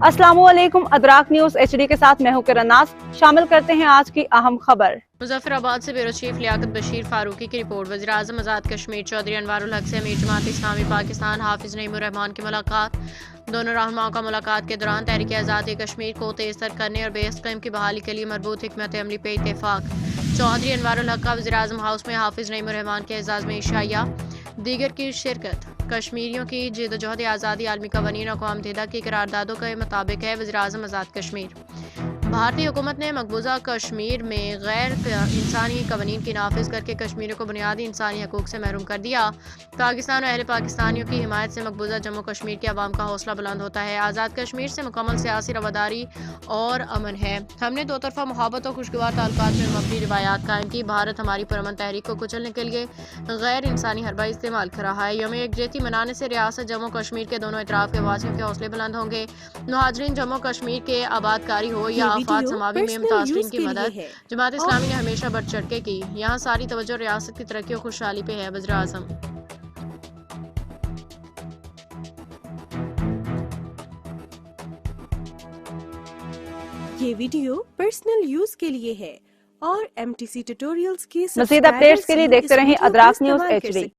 अस्सलाम वालेकुम। अदराक news HD के साथ मैं हूं किरनास। शामिल करते हैं आज की अहम खबर। मुजफ्फराबाद से ब्यूरो चीफ लियाकत बशीर फारूकी की रिपोर्ट। वज़ीर-ए-आज़म आज़ाद कश्मीर चौधरी अनवारुल हक से अमीर जमात इस्लामी पाकिस्तान हाफिज नईमुर रहमान की मुलाकात। दोनों रहनुमाओं का मुलाकात के दौरान तहरीक आज़ादी कश्मीर को तेज तर करने और बेहद की बहाली के लिए मरबूत हिकमत अमली पे इत्तेफाक। चौधरी अनवारुल हक का वज़ीर-ए-आज़म हाउस में हाफिज नईमुर रहमान के एजाज़ में इशाया। दीगर की शिरकत। कश्मीरियों की जिद्दोजहद आज़ादी आलमी कवानीन और अक़वाम मुत्तहिदा की करारदादों के मुताबिक है। वज़ीर-ए-आज़म आज़ाद कश्मीर। भारतीय हुकूमत ने मकबूजा कश्मीर में गैर इंसानी कवानीन की नाफिज करके कश्मीरियों को बुनियादी इंसानी हकूक से महरूम कर दिया। पाकिस्तान और अहले पाकिस्तानियों की हिमायत से मकबूजा जम्मू कश्मीर की आवाम का हौसला बुलंद होता है। आज़ाद कश्मीर से मुकम्मल सियासी रवादारी और अमन है। हमने दो तरफा मुहब्बत और खुशगवार ताल्लुकात में अपनी रिवायात कायम की। भारत हमारी पुरअमन तहरीक को कुचलने के लिए गैर इंसानी हरबा इस्तेमाल कर रहा है। यौम यकजहती मनाने से रियासत जम्मू कश्मीर के दोनों इतराफ के वासियों के हौसले बुलंद होंगे। मुहाजिरीन जम्मू कश्मीर के आबादकारी हो या आफात समावी में मुतासरीन की मदद जमात इस्लामी ने हमेशा बढ़ चढ़ के की। यहाँ सारी तवज्जो रियासत की तरक्की और खुशहाली पे है। वज़ीर-ए-आज़म ये वीडियो पर्सनल यूज के लिए है और MTC ट्यूटोरियल्स की मज़ीद अपडेट्स के लिए देखते रहें अदराक न्यूज HD।